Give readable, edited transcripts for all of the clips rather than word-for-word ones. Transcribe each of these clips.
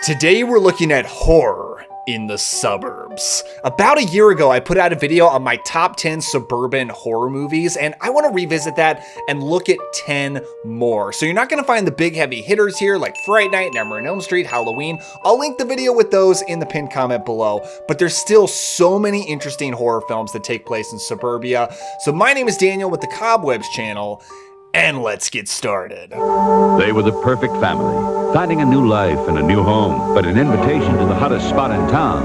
Today we're looking at horror in the suburbs. About a year ago, I put out a video on my top 10 suburban horror movies, and I want to revisit that and look at 10 more. So you're not going to find the big heavy hitters here like Fright Night, Nightmare on Elm Street, Halloween. I'll link the video with those in the pinned comment below, but there's still so many interesting horror films that take place in suburbia. So my name is Daniel with the Cobwebs channel, and let's get started. They were the perfect family, finding a new life and a new home, but an invitation to the hottest spot in town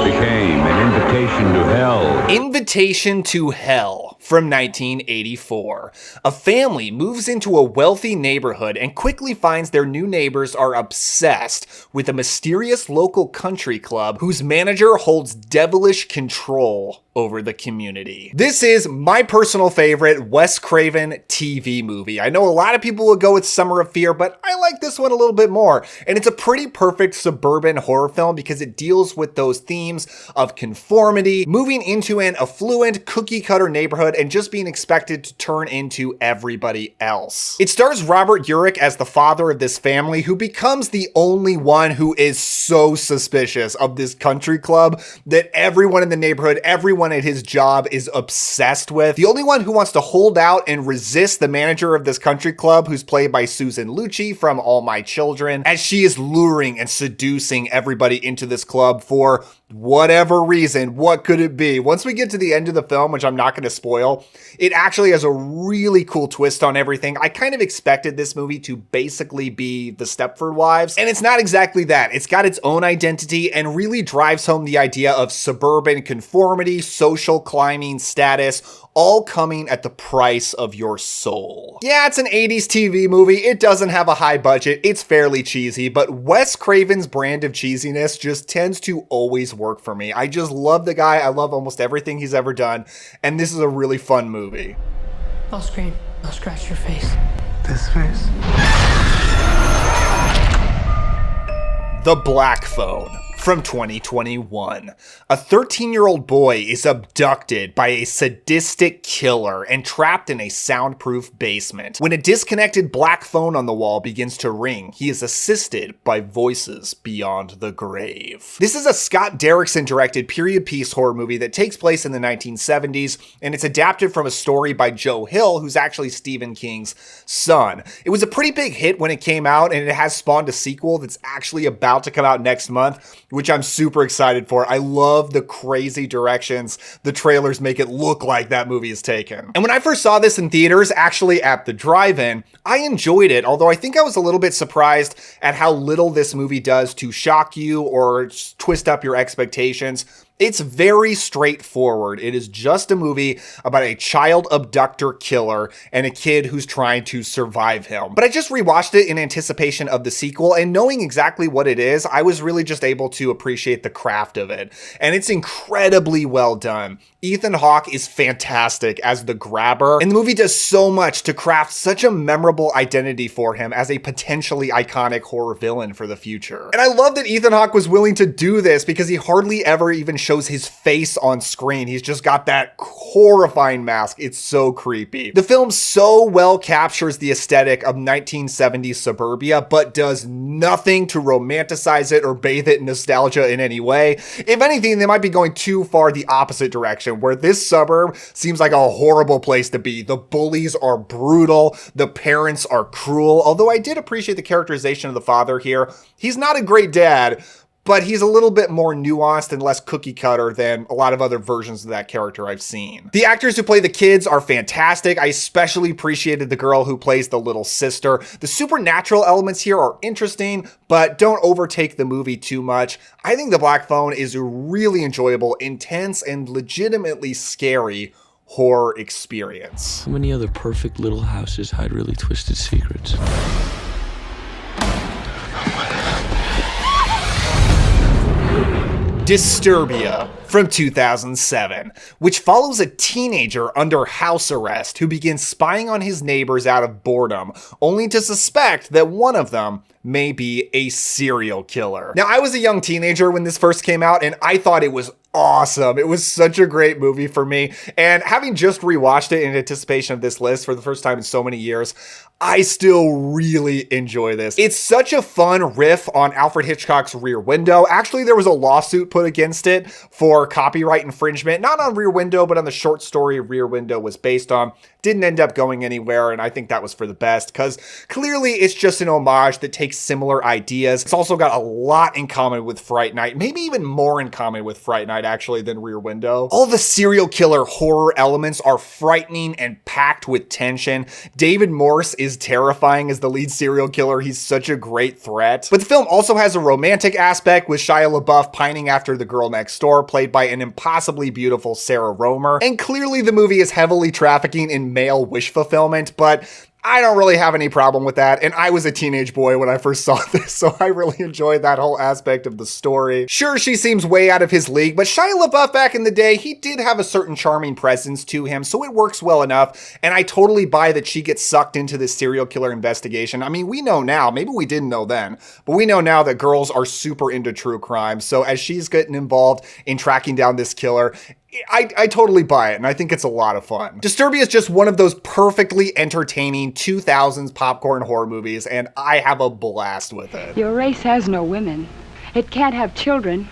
became an invitation to hell. Invitation to Hell from 1984. A family moves into a wealthy neighborhood and quickly finds their new neighbors are obsessed with a mysterious local country club whose manager holds devilish control over the community. This is my personal favorite Wes Craven TV movie. I know a lot of people will go with Summer of Fear, but I like this one a little bit more. And it's a pretty perfect suburban horror film because it deals with those themes of conformity, moving into an affluent cookie cutter neighborhood and just being expected to turn into everybody else. It stars Robert Urich as the father of this family who becomes the only one who is so suspicious of this country club that everyone in the neighborhood, everyone at his job is obsessed with. The only one who wants to hold out and resist the manager of this country club, who's played by Susan Lucci from All My Children, as she is luring and seducing everybody into this club for whatever reason. What could it be? Once we get to the end of the film, which I'm not going to spoil, it actually has a really cool twist on everything. I kind of expected this movie to basically be the Stepford Wives, and it's not exactly that. It's got its own identity and really drives home the idea of suburban conformity, social climbing status, all coming at the price of your soul. Yeah, it's an 80s TV movie. It doesn't have a high budget. It's fairly cheesy, but Wes Craven's brand of cheesiness just tends to always work for me. I just love the guy. I love almost everything he's ever done, and this is a really fun movie. I'll scream. I'll scratch your face. This face? The Black Phone from 2021. A 13-year-old boy is abducted by a sadistic killer and trapped in a soundproof basement. When a disconnected black phone on the wall begins to ring, he is assisted by voices beyond the grave. This is a Scott Derrickson-directed period piece horror movie that takes place in the 1970s, and it's adapted from a story by Joe Hill, who's actually Stephen King's son. It was a pretty big hit when it came out, and it has spawned a sequel that's actually about to come out next month, which I'm super excited for. I love the crazy directions the trailers make it look like that movie is taken. And when I first saw this in theaters, actually at the drive-in, I enjoyed it, although I think I was a little bit surprised at how little this movie does to shock you or twist up your expectations. It's very straightforward. It is just a movie about a child abductor killer and a kid who's trying to survive him. But I just rewatched it in anticipation of the sequel, and knowing exactly what it is, I was really just able to appreciate the craft of it. And it's incredibly well done. Ethan Hawke is fantastic as the grabber, and the movie does so much to craft such a memorable identity for him as a potentially iconic horror villain for the future. And I love that Ethan Hawke was willing to do this because he hardly ever even shows his face on screen. He's just got that horrifying mask. It's so creepy. The film so well captures the aesthetic of 1970s suburbia, but does nothing to romanticize it or bathe it in nostalgia in any way. If anything, they might be going too far the opposite direction, where this suburb seems like a horrible place to be. The bullies are brutal. The parents are cruel. Although I did appreciate the characterization of the father here. He's not a great dad, but he's a little bit more nuanced and less cookie cutter than a lot of other versions of that character I've seen. The actors who play the kids are fantastic. I especially appreciated the girl who plays the little sister. The supernatural elements here are interesting, but don't overtake the movie too much. I think The Black Phone is a really enjoyable, intense, and legitimately scary horror experience. How many other perfect little houses hide really twisted secrets? Disturbia from 2007, which follows a teenager under house arrest who begins spying on his neighbors out of boredom, only to suspect that one of them may be a serial killer. Now, I was a young teenager when this first came out, and I thought it was awesome. It was such a great movie for me, and having just rewatched it in anticipation of this list for the first time in so many years, I still really enjoy this. It's such a fun riff on Alfred Hitchcock's Rear Window. Actually, there was a lawsuit put against it for copyright infringement, not on Rear Window, but on the short story Rear Window was based on. Didn't end up going anywhere, and I think that was for the best, because clearly it's just an homage that takes similar ideas. It's also got a lot in common with Fright Night, maybe even more in common with Fright Night, actually, than Rear Window. All the serial killer horror elements are frightening and packed with tension. David Morse is terrifying as the lead serial killer. He's such a great threat. But the film also has a romantic aspect, with Shia LaBeouf pining after the girl next door, played by an impossibly beautiful Sarah Romer. And clearly the movie is heavily trafficking in male wish fulfillment, but I don't really have any problem with that, and I was a teenage boy when I first saw this, so I really enjoyed that whole aspect of the story. Sure, she seems way out of his league, but Shia LaBeouf back in the day, he did have a certain charming presence to him, so it works well enough, and I totally buy that she gets sucked into this serial killer investigation. I mean, we know now, maybe we didn't know then, but we know now that girls are super into true crime, so as she's getting involved in tracking down this killer, I totally buy it, and I think it's a lot of fun. Disturbia is just one of those perfectly entertaining 2000s popcorn horror movies, and I have a blast with it. Your race has no women. It can't have children.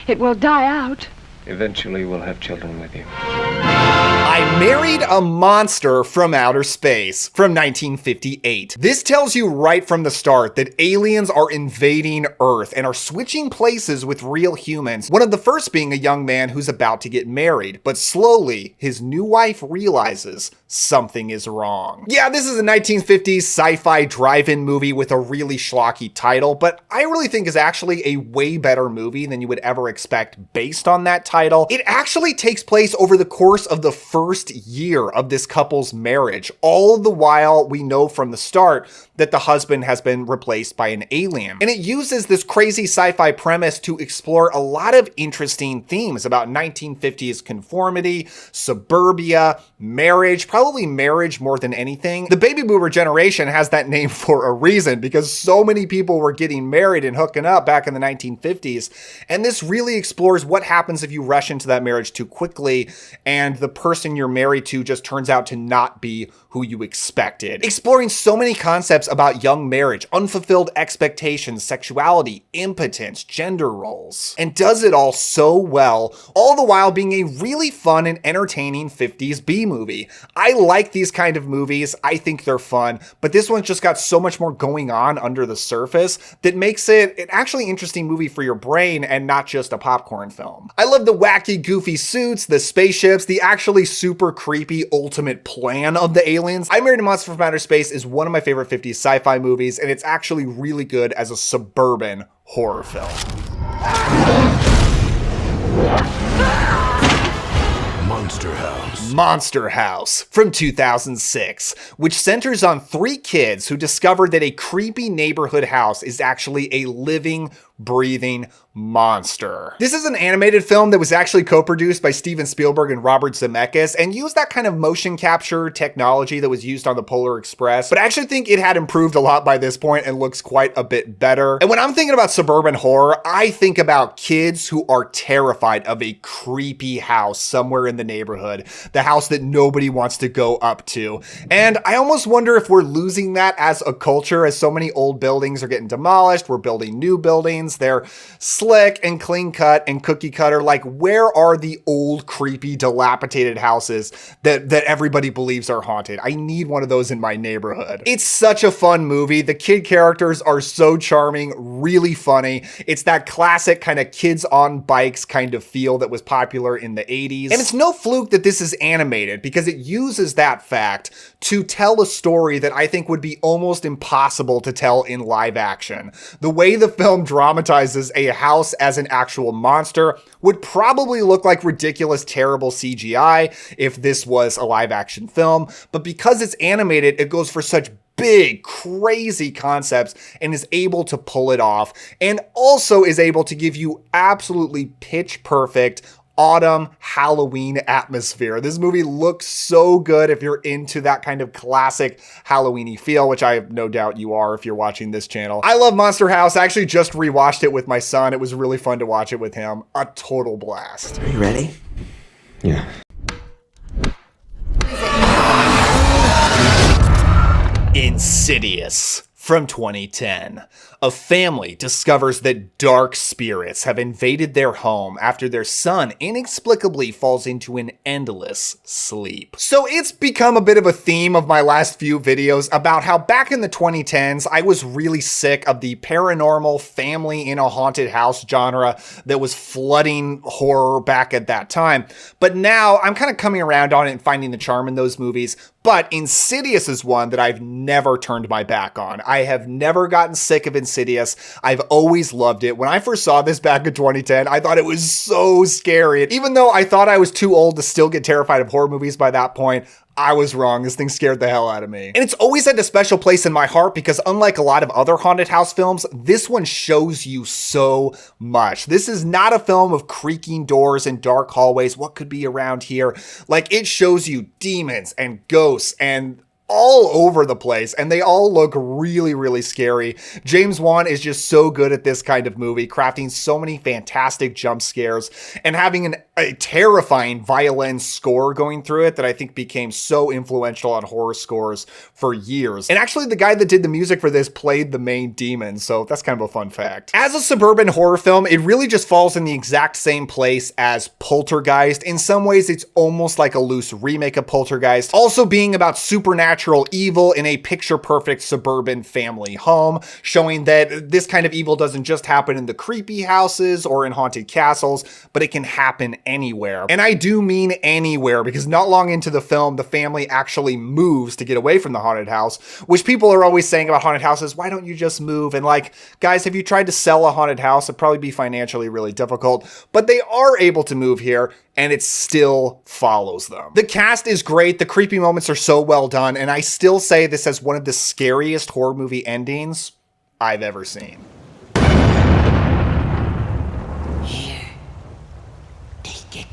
It will die out. Eventually, we'll have children with you. I Married a Monster from Outer Space from 1958. This tells you right from the start that aliens are invading Earth and are switching places with real humans. One of the first being a young man who's about to get married, but slowly his new wife realizes something is wrong. Yeah, this is a 1950s sci-fi drive-in movie with a really schlocky title, but I really think is actually a way better movie than you would ever expect based on that title. It actually takes place over the course of the first year of this couple's marriage. All the while we know from the start that the husband has been replaced by an alien. And it uses this crazy sci-fi premise to explore a lot of interesting themes about 1950s conformity, suburbia, marriage, probably marriage more than anything. The baby boomer generation has that name for a reason because so many people were getting married and hooking up back in the 1950s. And this really explores what happens if you rush into that marriage too quickly and the person you're married to just turns out to not be who you expected. Exploring so many concepts about young marriage, unfulfilled expectations, sexuality, impotence, gender roles, and does it all so well, all the while being a really fun and entertaining 50s B-movie. I like these kind of movies. I think they're fun, but this one's just got so much more going on under the surface that makes it an actually interesting movie for your brain and not just a popcorn film. I love the wacky, goofy suits, the spaceships, the actually super creepy ultimate plan of the aliens. I Married a Monster from Outer Space is one of my favorite 50s sci-fi movies, and it's actually really good as a suburban horror film. Monster House from 2006, which centers on three kids who discovered that a creepy neighborhood house is actually a living, breathing monster. This is an animated film that was actually co-produced by Steven Spielberg and Robert Zemeckis and used that kind of motion capture technology that was used on the Polar Express, but I actually think it had improved a lot by this point and looks quite a bit better. And when I'm thinking about suburban horror, I think about kids who are terrified of a creepy house somewhere in the neighborhood, the house that nobody wants to go up to. And I almost wonder if we're losing that as a culture, as so many old buildings are getting demolished, we're building new buildings, they're slick and clean cut and cookie cutter. Like, where are the old, creepy, dilapidated houses that everybody believes are haunted? I need one of those in my neighborhood. It's such a fun movie. The kid characters are so charming, really funny. It's that classic kind of kids on bikes kind of feel that was popular in the 80s. And it's no fluke that this is animated because it uses that fact to tell a story that I think would be almost impossible to tell in live action. The way the film dramatizes a house as an actual monster would probably look like ridiculous, terrible CGI if this was a live action film, but because it's animated, it goes for such big, crazy concepts and is able to pull it off, and also is able to give you absolutely pitch perfect, autumn Halloween atmosphere. This movie looks so good if you're into that kind of classic Halloween-y feel, which I have no doubt you are if you're watching this channel. I love Monster House. I actually just rewatched it with my son. It was really fun to watch it with him. A total blast. Are you ready? Yeah. Insidious from 2010. A family discovers that dark spirits have invaded their home after their son inexplicably falls into an endless sleep. So it's become a bit of a theme of my last few videos about how back in the 2010s, I was really sick of the paranormal family in a haunted house genre that was flooding horror back at that time. But now I'm kind of coming around on it and finding the charm in those movies. But Insidious is one that I've never turned my back on. I have never gotten sick of Insidious. I've always loved it. When I first saw this back in 2010, I thought it was so scary. Even though I thought I was too old to still get terrified of horror movies by that point, I was wrong. This thing scared the hell out of me. And it's always had a special place in my heart because unlike a lot of other haunted house films, this one shows you so much. This is not a film of creaking doors and dark hallways. What could be around here? Like, it shows you demons and ghosts and all over the place, and they all look really, really scary. James Wan is just so good at this kind of movie, crafting so many fantastic jump scares and having a terrifying violin score going through it that I think became so influential on horror scores for years. And actually, the guy that did the music for this played the main demon, so that's kind of a fun fact. As a suburban horror film, it really just falls in the exact same place as Poltergeist. In some ways, it's almost like a loose remake of Poltergeist, also being about supernatural evil in a picture-perfect suburban family home, showing that this kind of evil doesn't just happen in the creepy houses or in haunted castles, but it can happen anywhere. And I do mean anywhere, because not long into the film, the family actually moves to get away from the haunted house, which people are always saying about haunted houses, why don't you just move? And like, guys, have you tried to sell a haunted house? It'd probably be financially really difficult, but they are able to move here, and it still follows them. The cast is great, the creepy moments are so well done, and I still say this as one of the scariest horror movie endings I've ever seen. Here. Take it.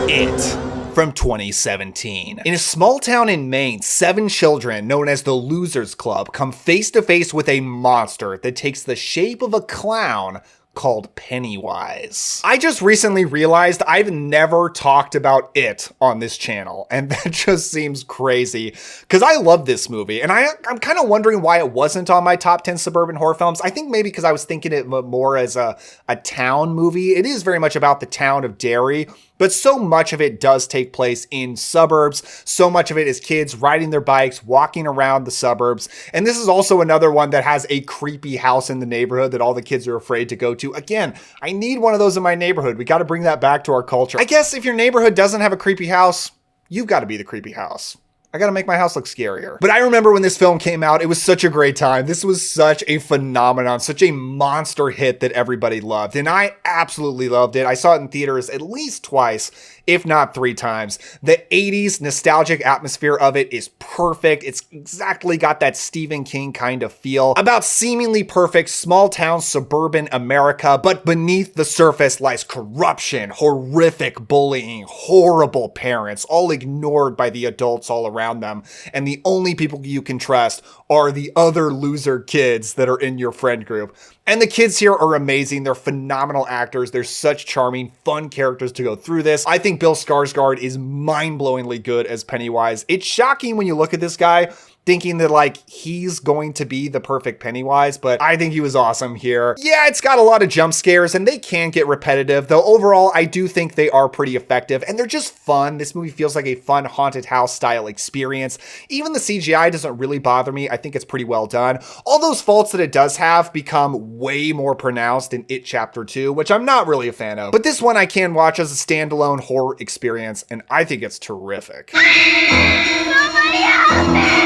It from 2017. In a small town in Maine, 7 children known as the Losers Club come face to face with a monster that takes the shape of a clown called Pennywise. I just recently realized I've never talked about it on this channel, and that just seems crazy because I love this movie, and I'm kind of wondering why it wasn't on my top 10 suburban horror films. I think maybe because I was thinking it more as a town movie. It is very much about the town of Derry, but so much of it does take place in suburbs. So much of it is kids riding their bikes, walking around the suburbs. And this is also another one that has a creepy house in the neighborhood that all the kids are afraid to go to. Again, I need one of those in my neighborhood. We got to bring that back to our culture. I guess if your neighborhood doesn't have a creepy house, you've got to be the creepy house. I gotta make my house look scarier. But I remember when this film came out, it was such a great time. This was such a phenomenon, such a monster hit that everybody loved. And I absolutely loved it. I saw it in theaters at least twice, if not 3 times. The 80s nostalgic atmosphere of it is perfect. It's exactly got that Stephen King kind of feel about seemingly perfect small town suburban America, but beneath the surface lies corruption, horrific bullying, horrible parents, all ignored by the adults all around them. And the only people you can trust are the other loser kids that are in your friend group. And the kids here are amazing. They're phenomenal actors. They're such charming, fun characters to go through this. I think Bill Skarsgård is mind-blowingly good as Pennywise. It's shocking when you look at this guy thinking that like he's going to be the perfect Pennywise, but I think he was awesome here. Yeah, it's got a lot of jump scares and they can get repetitive, though overall I do think they are pretty effective and they're just fun. This movie feels like a fun haunted house style experience. Even the CGI doesn't really bother me. I think it's pretty well done. All those faults that it does have become way more pronounced in It Chapter 2, which I'm not really a fan of. But this one I can watch as a standalone horror experience and I think it's terrific. Somebody help me!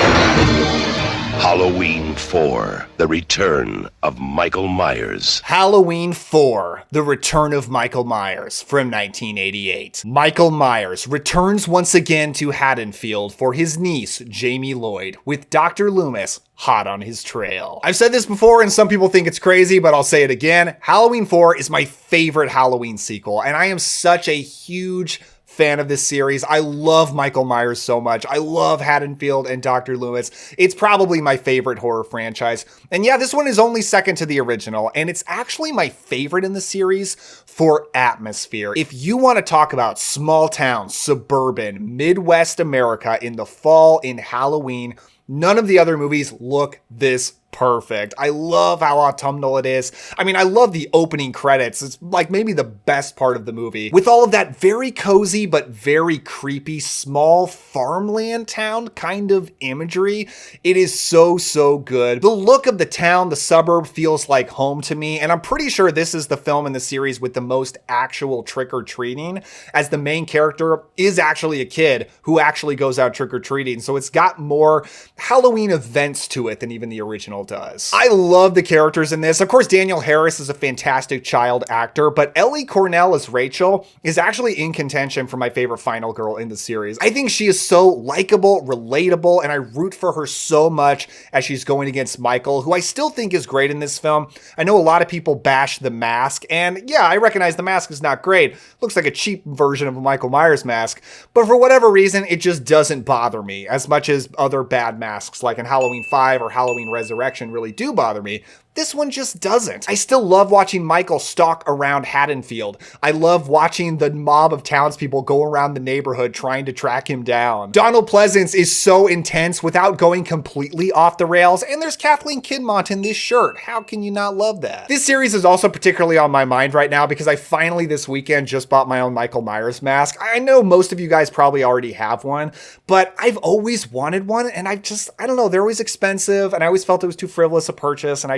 Halloween 4, The Return of Michael Myers. Halloween 4, The Return of Michael Myers from 1988. Michael Myers returns once again to Haddonfield for his niece, Jamie Lloyd, with Dr. Loomis hot on his trail. I've said this before and some people think it's crazy, but I'll say it again. Halloween 4 is my favorite Halloween sequel, and I am such a huge fan of this series. I love Michael Myers so much. I love Haddonfield and Dr. Loomis. It's probably my favorite horror franchise. And yeah, this one is only second to the original, and it's actually my favorite in the series for atmosphere. If you want to talk about small town, suburban, Midwest America in the fall in Halloween, none of the other movies look this perfect. I love how autumnal it is. I mean, I love the opening credits. It's like maybe the best part of the movie. With all of that very cozy but very creepy small farmland town kind of imagery, it is so, so good. The look of the town, the suburb, feels like home to me, and I'm pretty sure this is the film in the series with the most actual trick-or-treating, as the main character is actually a kid who actually goes out trick-or-treating, so it's got more Halloween events to it than even the original does. I love the characters in this. Of course, Danielle Harris is a fantastic child actor, but Ellie Cornell as Rachel is actually in contention for my favorite final girl in the series. I think she is so likable, relatable, and I root for her so much as she's going against Michael, who I still think is great in this film. I know a lot of people bash the mask, and yeah, I recognize the mask is not great. Looks like a cheap version of a Michael Myers mask, but for whatever reason, it just doesn't bother me as much as other bad masks like in Halloween 5 or Halloween Resurrection really do bother me. This one just doesn't. I still love watching Michael stalk around Haddonfield. I love watching the mob of townspeople go around the neighborhood trying to track him down. Donald Pleasance is so intense without going completely off the rails, and there's Kathleen Kidmont in this shirt. How can you not love that? This series is also particularly on my mind right now because I finally this weekend just bought my own Michael Myers mask. I know most of you guys probably already have one, but I've always wanted one, and I don't know, they're always expensive, and I always felt it was too frivolous a purchase, and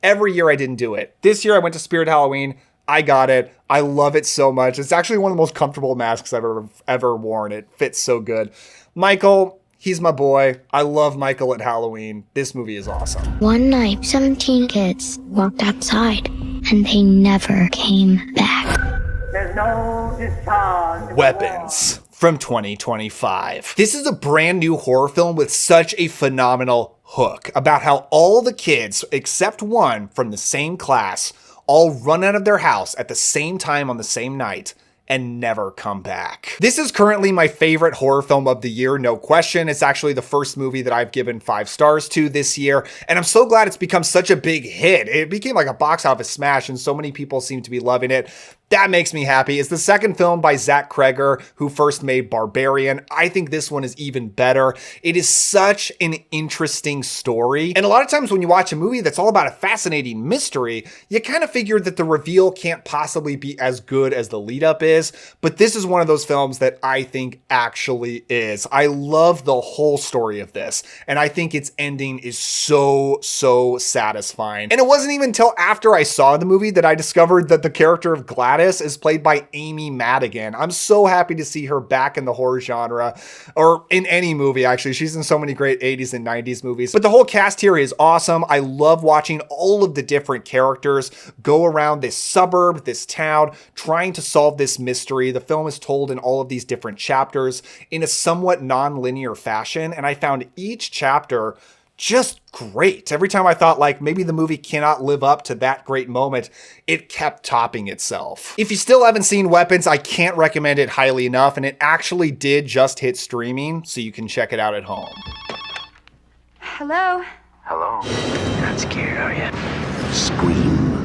every year I didn't do it. This year I went to Spirit Halloween. I got it. I love it so much. It's actually one of the most comfortable masks I've ever worn. It fits so good. Michael, he's my boy. I love Michael at Halloween. This movie is awesome. One night, 17 kids walked outside, and they never came back. There's no discharge. Weapons from 2025. This is a brand new horror film with such a phenomenal hook about how all the kids, except one from the same class, all run out of their house at the same time on the same night and never come back. This is currently my favorite horror film of the year, no question. It's actually the first movie that I've given 5 stars to this year, and I'm so glad it's become such a big hit. It became like a box office smash, and so many people seem to be loving it. That makes me happy. It's the second film by Zach Kreger, who first made Barbarian. I think this one is even better. It is such an interesting story. And a lot of times when you watch a movie that's all about a fascinating mystery, you kind of figure that the reveal can't possibly be as good as the lead up is. But this is one of those films that I think actually is. I love the whole story of this. And I think its ending is so satisfying. And it wasn't even until after I saw the movie that I discovered that the character of Gladys is played by Amy Madigan. I'm so happy to see her back in the horror genre, or in any movie actually. She's in so many great 80s and 90s movies. But the whole cast here is awesome. I love watching all of the different characters go around this suburb, this town, trying to solve this mystery. The film is told in all of these different chapters in a somewhat non-linear fashion, and I found each chapter just great. Every time I thought like maybe the movie cannot live up to that great moment, it kept topping itself. If you still haven't seen Weapons, I can't recommend it highly enough, and it actually did just hit streaming, so you can check it out at home. Hello? Hello. Not scared, are you?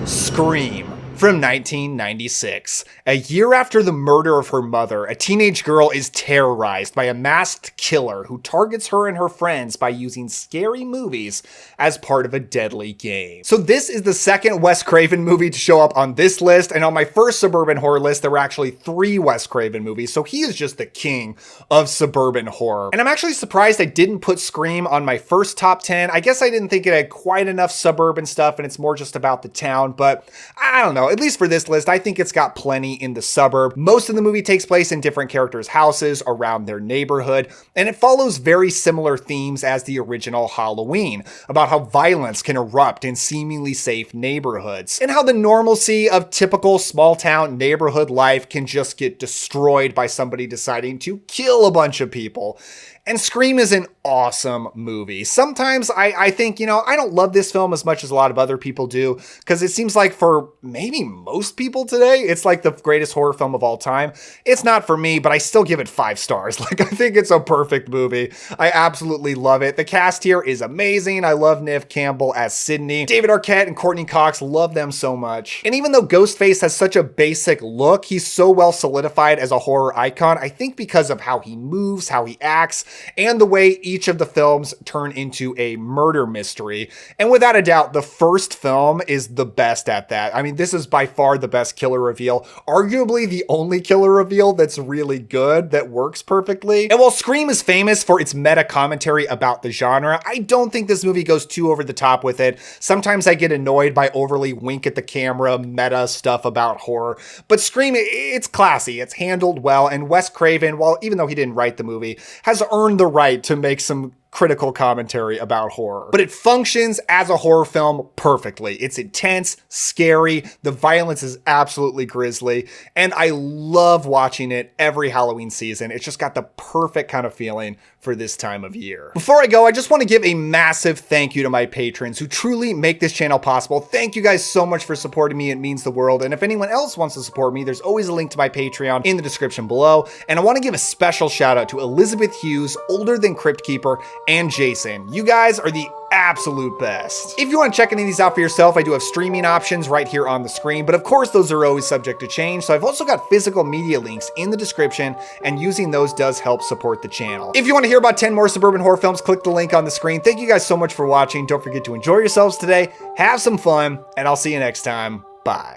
Scream from 1996. A year after the murder of her mother, a teenage girl is terrorized by a masked killer who targets her and her friends by using scary movies as part of a deadly game. So this is the second Wes Craven movie to show up on this list, and on my first suburban horror list, there were actually 3 Wes Craven movies, so he is just the king of suburban horror. And I'm actually surprised I didn't put Scream on my first top 10. I guess I didn't think it had quite enough suburban stuff, and it's more just about the town, but I don't know. know, at least for this list, I think it's got plenty in the suburb. Most of the movie takes place in different characters' houses around their neighborhood, and it follows very similar themes as the original Halloween, about how violence can erupt in seemingly safe neighborhoods, and how the normalcy of typical small town neighborhood life can just get destroyed by somebody deciding to kill a bunch of people. And Scream is an awesome movie. Sometimes I think, you know, I don't love this film as much as a lot of other people do, because it seems like for maybe most people today, it's like the greatest horror film of all time. It's not for me, but I still give it 5 stars. Like, I think it's a perfect movie. I absolutely love it. The cast here is amazing. I love Neve Campbell as Sydney. David Arquette and Courtney Cox, love them so much. And even though Ghostface has such a basic look, he's so well solidified as a horror icon, I think because of how he moves, how he acts, and the way each of the films turn into a murder mystery. And without a doubt, the first film is the best at that. I mean, this is by far the best killer reveal, arguably the only killer reveal that's really good, that works perfectly. And while Scream is famous for its meta commentary about the genre, I don't think this movie goes too over the top with it. Sometimes I get annoyed by overly wink at the camera, meta stuff about horror, but Scream, it's classy, it's handled well, and Wes Craven, while even though he didn't write the movie, has earned the right to make some critical commentary about horror. But it functions as a horror film perfectly. It's intense, scary, the violence is absolutely grisly, and I love watching it every Halloween season. It's just got the perfect kind of feeling for this time of year. Before I go, I just want to give a massive thank you to my patrons who truly make this channel possible. Thank you guys so much for supporting me. It means the world. And if anyone else wants to support me, there's always a link to my Patreon in the description below. And I want to give a special shout out to Elizabeth Hughes, Older Than Crypt Keeper, and Jason. You guys are the absolute best. If you want to check any of these out for yourself, I do have streaming options right here on the screen, but of course those are always subject to change. So I've also got physical media links in the description, and using those does help support the channel. If you want to hear about 10 more suburban horror films, click the link on the screen. Thank you guys so much for watching. Don't forget to enjoy yourselves today, have some fun, and I'll see you next time. Bye.